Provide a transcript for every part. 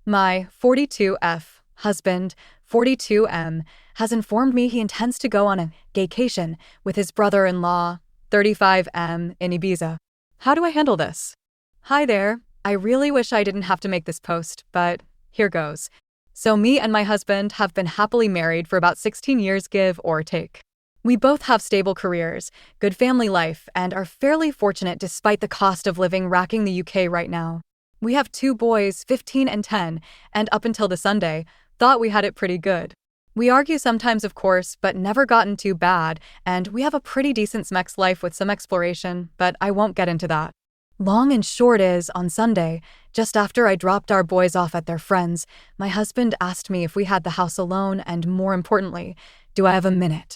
My 42F husband, 42M, has informed me he intends to go on a gaycation with his brother-in-law, 35M, in Ibiza. How do I handle this? Hi there. I really wish I didn't have to make this post, but here goes. So me and my husband have been happily married for about 16 years, give or take. We both have stable careers, good family life, and are fairly fortunate despite the cost of living racking the UK right now. We have 2 boys, 15 and 10, and up until the Sunday, thought we had it pretty good. We argue sometimes, of course, but never gotten too bad, and we have a pretty decent sex life with some exploration, but I won't get into that. Long and short is, on Sunday, just after I dropped our boys off at their friends, my husband asked me if we had the house alone and, more importantly, do I have a minute?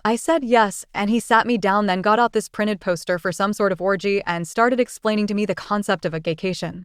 I said yes, and he sat me down, then got out this printed poster for some sort of orgy and started explaining to me the concept of a gaycation.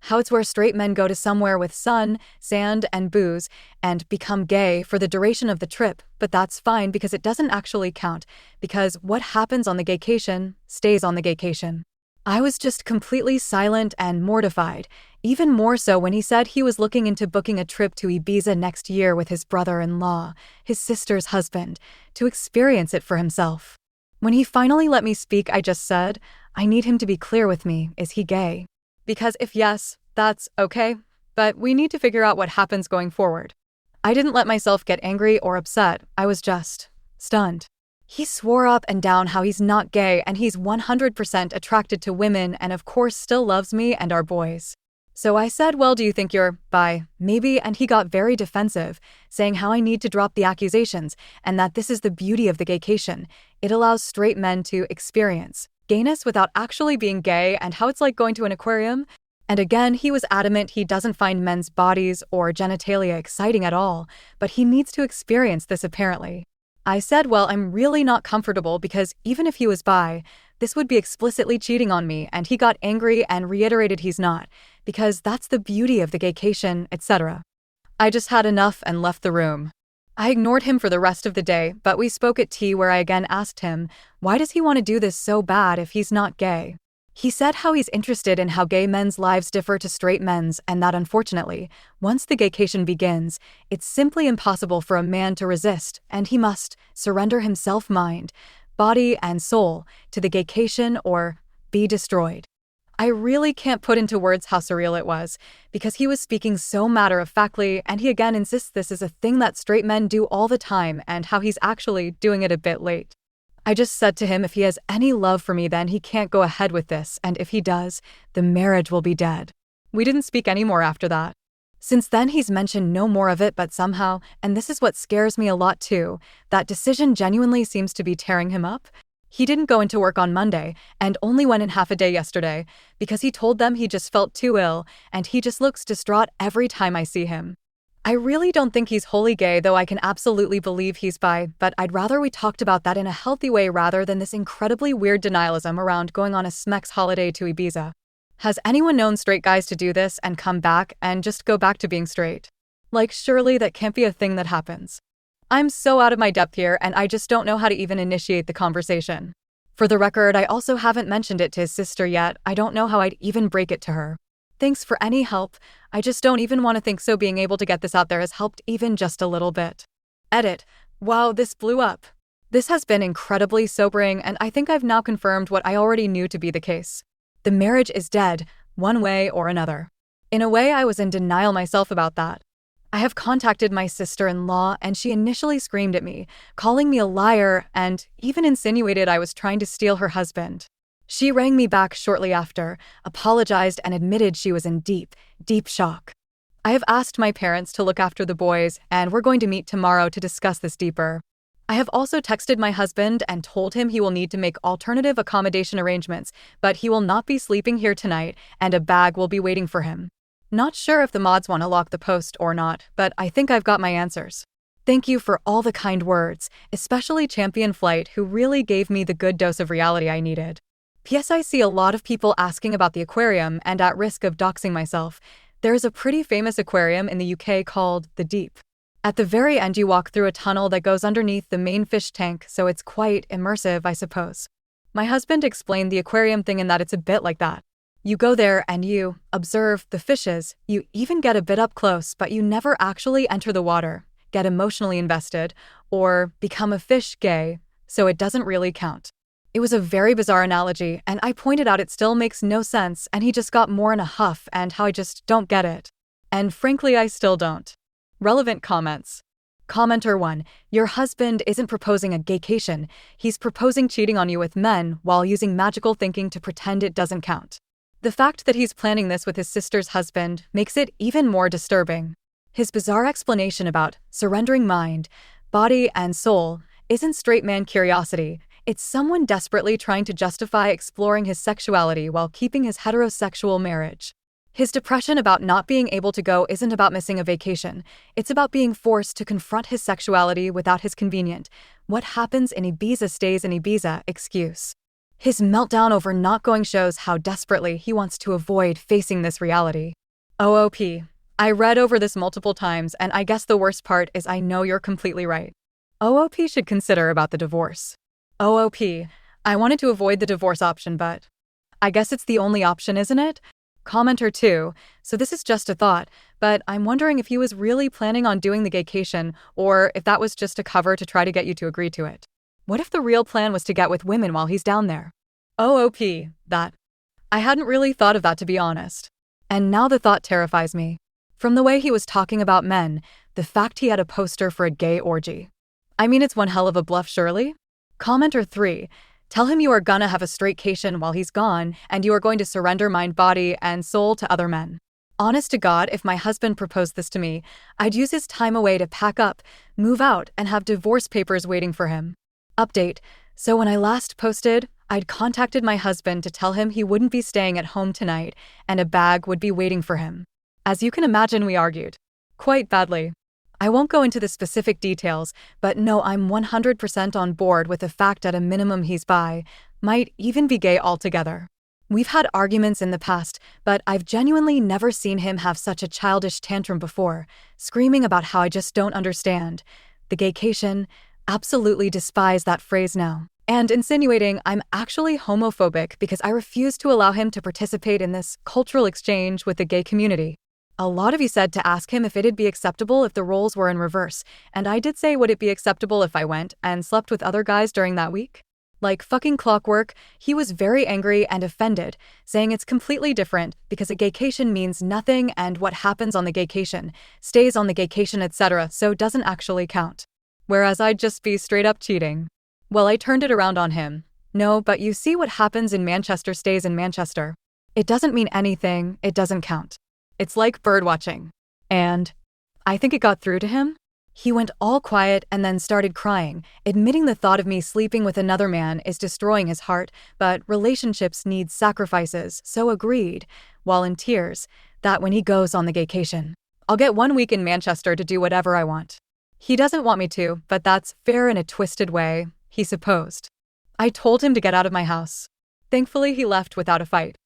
How it's where straight men go to somewhere with sun, sand, and booze and become gay for the duration of the trip, but that's fine because it doesn't actually count, because what happens on the gaycation stays on the gaycation. I was just completely silent and mortified, even more so when he said he was looking into booking a trip to Ibiza next year with his brother-in-law, his sister's husband, to experience it for himself. When he finally let me speak, I just said, I need him to be clear with me, is he gay? Because if yes, that's okay, but we need to figure out what happens going forward. I didn't let myself get angry or upset, I was just stunned. He swore up and down how he's not gay and he's 100% attracted to women and of course still loves me and our boys. So I said, well, do you think you're bi, maybe? And he got very defensive, saying how I need to drop the accusations and that this is the beauty of the gaycation. It allows straight men to experience gayness without actually being gay and how it's like going to an aquarium. And again, he was adamant he doesn't find men's bodies or genitalia exciting at all, but he needs to experience this apparently. I said, well, I'm really not comfortable because even if he was bi, this would be explicitly cheating on me, and he got angry and reiterated he's not, because that's the beauty of the gaycation, etc. I just had enough and left the room. I ignored him for the rest of the day, but we spoke at tea where I again asked him, why does he want to do this so bad if he's not gay? He said how he's interested in how gay men's lives differ to straight men's and that unfortunately, once the gaycation begins, it's simply impossible for a man to resist and he must surrender himself mind, body, and soul to the gaycation or be destroyed. I really can't put into words how surreal it was because he was speaking so matter-of-factly and he again insists this is a thing that straight men do all the time and how he's actually doing it a bit late. I just said to him if he has any love for me then he can't go ahead with this, and if he does, the marriage will be dead. We didn't speak anymore after that. Since then he's mentioned no more of it, but somehow, and this is what scares me a lot too, that decision genuinely seems to be tearing him up. He didn't go into work on Monday and only went in half a day yesterday because he told them he just felt too ill and he just looks distraught every time I see him. I really don't think he's wholly gay, though I can absolutely believe he's bi, but I'd rather we talked about that in a healthy way rather than this incredibly weird denialism around going on a smex holiday to Ibiza. Has anyone known straight guys to do this and come back and just go back to being straight? Like, surely that can't be a thing that happens. I'm so out of my depth here and I just don't know how to even initiate the conversation. For the record, I also haven't mentioned it to his sister yet. I don't know how I'd even break it to her. Thanks for any help. I just don't even want to think so being able to get this out there has helped even just a little bit. Edit. Wow, this blew up. This has been incredibly sobering and I think I've now confirmed what I already knew to be the case. The marriage is dead, one way or another. In a way, I was in denial myself about that. I have contacted my sister-in-law and she initially screamed at me, calling me a liar and even insinuated I was trying to steal her husband. She rang me back shortly after, apologized and admitted she was in deep, deep shock. I have asked my parents to look after the boys and we're going to meet tomorrow to discuss this deeper. I have also texted my husband and told him he will need to make alternative accommodation arrangements, but he will not be sleeping here tonight and a bag will be waiting for him. Not sure if the mods want to lock the post or not, but I think I've got my answers. Thank you for all the kind words, especially Champion Flight, who really gave me the good dose of reality I needed. P.S. I see a lot of people asking about the aquarium and at risk of doxing myself. There is a pretty famous aquarium in the UK called The Deep. At the very end you walk through a tunnel that goes underneath the main fish tank, so it's quite immersive, I suppose. My husband explained the aquarium thing and that it's a bit like that. You go there and you observe the fishes. You even get a bit up close, but you never actually enter the water, get emotionally invested, or become a fish gay, so it doesn't really count. It was a very bizarre analogy, and I pointed out it still makes no sense, and he just got more in a huff and how I just don't get it. And frankly, I still don't. Relevant comments. Commenter 1. Your husband isn't proposing a gaycation, he's proposing cheating on you with men while using magical thinking to pretend it doesn't count. The fact that he's planning this with his sister's husband makes it even more disturbing. His bizarre explanation about surrendering mind, body, and soul isn't straight man curiosity, it's someone desperately trying to justify exploring his sexuality while keeping his heterosexual marriage. His depression about not being able to go isn't about missing a vacation, it's about being forced to confront his sexuality without his convenient, what happens in Ibiza stays in Ibiza excuse. His meltdown over not going shows how desperately he wants to avoid facing this reality. OOP. I read over this multiple times, and I guess the worst part is I know you're completely right. OOP should consider about the divorce. OOP. I wanted to avoid the divorce option, but I guess it's the only option, isn't it? Commenter 2. So this is just a thought, but I'm wondering if he was really planning on doing the gaycation, or if that was just a cover to try to get you to agree to it. What if the real plan was to get with women while he's down there? OOP. That. I hadn't really thought of that, to be honest. And now the thought terrifies me. From the way he was talking about men, the fact he had a poster for a gay orgy. I mean, it's one hell of a bluff, surely? Commenter 3. Tell him you are gonna have a straightcation while he's gone, and you are going to surrender mind, body, and soul to other men. Honest to God, if my husband proposed this to me, I'd use his time away to pack up, move out, and have divorce papers waiting for him. Update. So when I last posted, I'd contacted my husband to tell him he wouldn't be staying at home tonight, and a bag would be waiting for him. As you can imagine, we argued. Quite badly. I won't go into the specific details, but no, I'm 100% on board with the fact at a minimum he's bi, might even be gay altogether. We've had arguments in the past, but I've genuinely never seen him have such a childish tantrum before, screaming about how I just don't understand. The gaycation, absolutely despise that phrase now. And insinuating I'm actually homophobic because I refuse to allow him to participate in this cultural exchange with the gay community. A lot of you said to ask him if it'd be acceptable if the roles were in reverse, and I did say would it be acceptable if I went and slept with other guys during that week? Like fucking clockwork, he was very angry and offended, saying it's completely different because a gaycation means nothing and what happens on the gaycation stays on the gaycation, etc., so doesn't actually count. Whereas I'd just be straight up cheating. Well, I turned it around on him. No, but you see what happens in Manchester stays in Manchester. It doesn't mean anything, it doesn't count. It's like birdwatching. And I think it got through to him. He went all quiet and then started crying, admitting the thought of me sleeping with another man is destroying his heart, but relationships need sacrifices, so agreed, while in tears, that when he goes on the gaycation, I'll get 1 week in Manchester to do whatever I want. He doesn't want me to, but that's fair in a twisted way, he supposed. I told him to get out of my house. Thankfully, he left without a fight.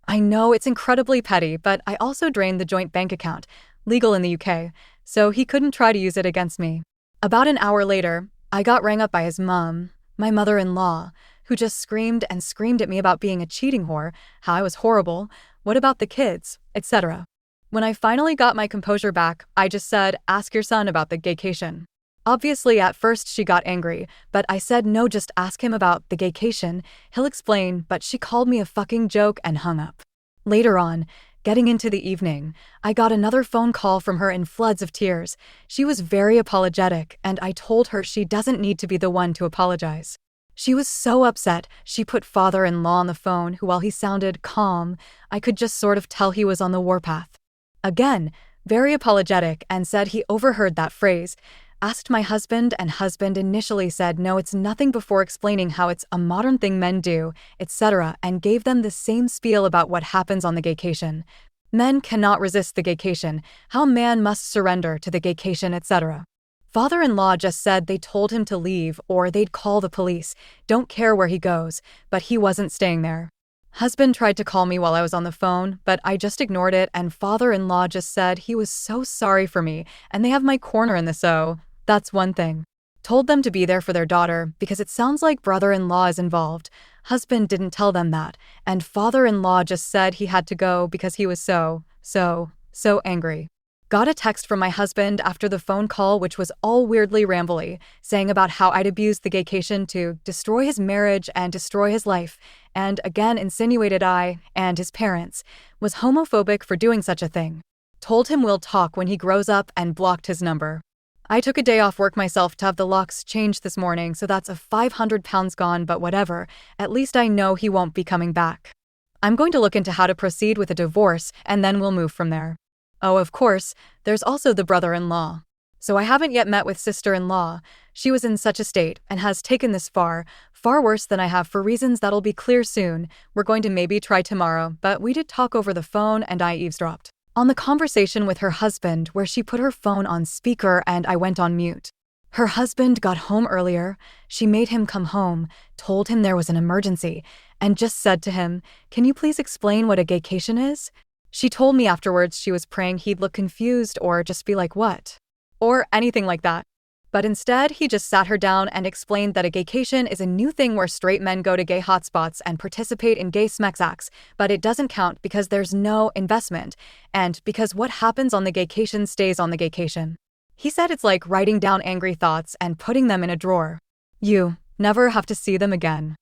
I know it's incredibly petty, but I also drained the joint bank account, legal in the UK, so he couldn't try to use it against me. About an hour later, I got rang up by his mom, my mother-in-law, who just screamed and screamed at me about being a cheating whore, how I was horrible, what about the kids, etc. When I finally got my composure back, I just said, ask your son about the gaycation. Obviously, at first she got angry, but I said no, just ask him about the gaycation, he'll explain, but she called me a fucking joke and hung up. Later on, getting into the evening, I got another phone call from her in floods of tears. She was very apologetic, and I told her she doesn't need to be the one to apologize. She was so upset, she put father-in-law on the phone, who, while he sounded calm, I could just sort of tell he was on the warpath. Again, very apologetic, and said he overheard that phrase. Asked my husband, and husband initially said no, it's nothing, before explaining how it's a modern thing men do, etc., and gave them the same spiel about what happens on the gaycation. Men cannot resist the gaycation, how man must surrender to the gaycation, etc. Father-in-law just said they told him to leave or they'd call the police, don't care where he goes, but he wasn't staying there. Husband tried to call me while I was on the phone, but I just ignored it, and father-in-law just said he was so sorry for me, and they have my corner in this, so that's one thing. Told them to be there for their daughter, because it sounds like brother-in-law is involved. Husband didn't tell them that, and father-in-law just said he had to go because he was so angry. Got a text from my husband after the phone call, which was all weirdly rambly, saying about how I'd abused the gaycation to destroy his marriage and destroy his life, and again insinuated I, and his parents, was homophobic for doing such a thing. Told him we'll talk when he grows up and blocked his number. I took a day off work myself to have the locks changed this morning, so that's a 500 pounds gone, but whatever, at least I know he won't be coming back. I'm going to look into how to proceed with a divorce, and then we'll move from there. Oh, of course, there's also the brother-in-law. So I haven't yet met with sister-in-law. She was in such a state and has taken this far worse than I have for reasons that'll be clear soon. We're going to maybe try tomorrow, but we did talk over the phone and I eavesdropped on the conversation with her husband where she put her phone on speaker and I went on mute. Her husband got home earlier. She made him come home, told him there was an emergency, and just said to him, "Can you please explain what a gaycation is?" She told me afterwards she was praying he'd look confused or just be like, "What?" or anything like that. But instead, he just sat her down and explained that a gaycation is a new thing where straight men go to gay hotspots and participate in gay smex acts, but it doesn't count because there's no investment, and because what happens on the gaycation stays on the gaycation. He said it's like writing down angry thoughts and putting them in a drawer. You never have to see them again.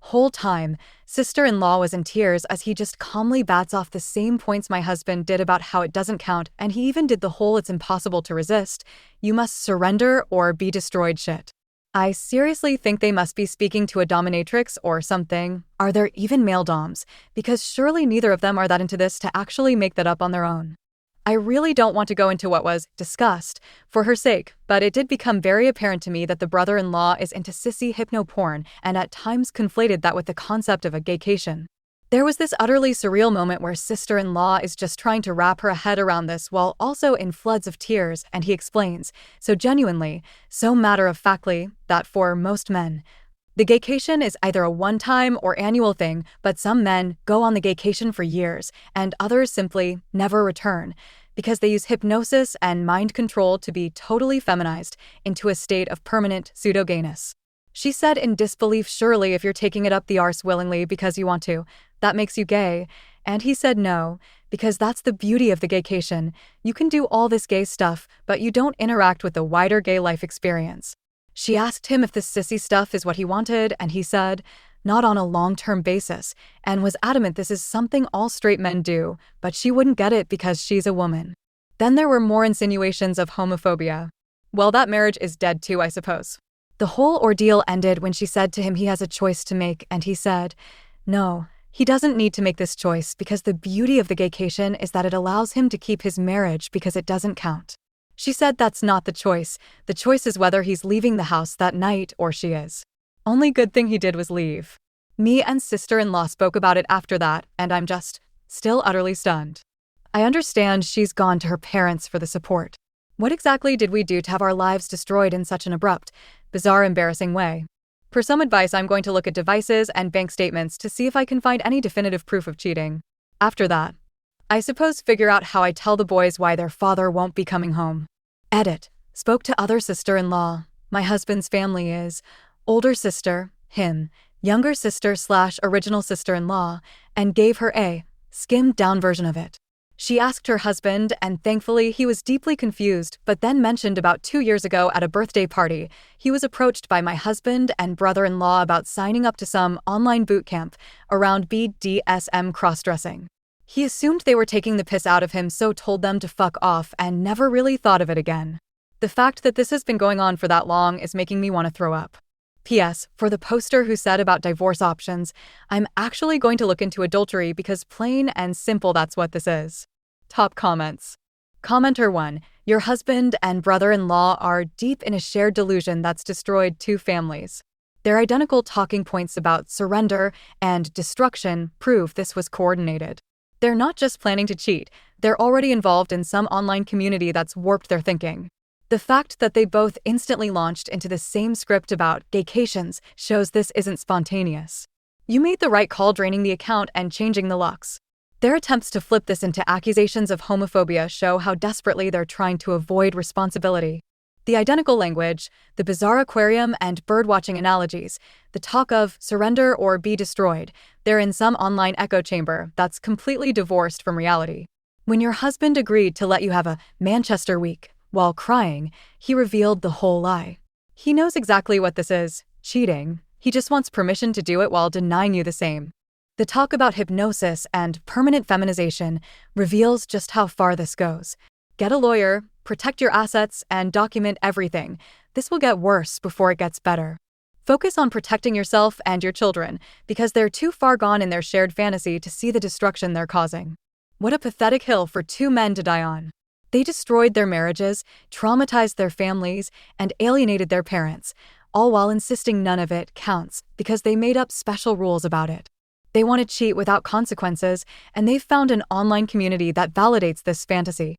Whole time, sister-in-law was in tears as he just calmly bats off the same points my husband did about how it doesn't count, and he even did the whole "it's impossible to resist, you must surrender or be destroyed" shit. I seriously think they must be speaking to a dominatrix or something. Are there even male doms? Because surely neither of them are that into this to actually make that up on their own. I really don't want to go into what was discussed for her sake, but it did become very apparent to me that the brother-in-law is into sissy hypno-porn and at times conflated that with the concept of a gaycation. There was this utterly surreal moment where sister-in-law is just trying to wrap her head around this while also in floods of tears, and he explains, so genuinely, so matter-of-factly, that for most men, the gaycation is either a one-time or annual thing, but some men go on the gaycation for years, and others simply never return, because they use hypnosis and mind control to be totally feminized into a state of permanent pseudo-gayness. She said in disbelief, "Surely if you're taking it up the arse willingly because you want to, that makes you gay." And he said no, because that's the beauty of the gaycation. You can do all this gay stuff, but you don't interact with the wider gay life experience. She asked him if this sissy stuff is what he wanted, and he said, not on a long-term basis, and was adamant this is something all straight men do, but she wouldn't get it because she's a woman. Then there were more insinuations of homophobia. Well, that marriage is dead too, I suppose. The whole ordeal ended when she said to him he has a choice to make, and he said, no, he doesn't need to make this choice because the beauty of the gaycation is that it allows him to keep his marriage because it doesn't count. She said that's not the choice. The choice is whether he's leaving the house that night or she is. Only good thing he did was leave. Me and sister-in-law spoke about it after that, and I'm just still utterly stunned. I understand she's gone to her parents for the support. What exactly did we do to have our lives destroyed in such an abrupt, bizarre, embarrassing way? For some advice, I'm going to look at devices and bank statements to see if I can find any definitive proof of cheating. After that, I suppose figure out how I tell the boys why their father won't be coming home. Edit. Spoke to other sister-in-law. My husband's family is older sister, him, younger sister/original sister-in-law, and gave her a skimmed-down version of it. She asked her husband, and thankfully he was deeply confused, but then mentioned about 2 years ago at a birthday party, he was approached by my husband and brother-in-law about signing up to some online boot camp around BDSM cross-dressing. He assumed they were taking the piss out of him, so told them to fuck off and never really thought of it again. The fact that this has been going on for that long is making me want to throw up. P.S. For the poster who said about divorce options, I'm actually going to look into adultery because plain and simple that's what this is. Top comments. Commenter 1. Your husband and brother-in-law are deep in a shared delusion that's destroyed 2 families. Their identical talking points about surrender and destruction prove this was coordinated. They're not just planning to cheat, they're already involved in some online community that's warped their thinking. The fact that they both instantly launched into the same script about gaycations shows this isn't spontaneous. You made the right call draining the account and changing the locks. Their attempts to flip this into accusations of homophobia show how desperately they're trying to avoid responsibility. The identical language, the bizarre aquarium and birdwatching analogies, the talk of surrender or be destroyed, they're in some online echo chamber that's completely divorced from reality. When your husband agreed to let you have a Manchester week while crying, he revealed the whole lie. He knows exactly what this is, cheating. He just wants permission to do it while denying you the same. The talk about hypnosis and permanent feminization reveals just how far this goes. Get a lawyer, protect your assets, and document everything. This will get worse before it gets better. Focus on protecting yourself and your children, because they're too far gone in their shared fantasy to see the destruction they're causing. What a pathetic hill for two men to die on. They destroyed their marriages, traumatized their families, and alienated their parents, all while insisting none of it counts because they made up special rules about it. They want to cheat without consequences, and they've found an online community that validates this fantasy.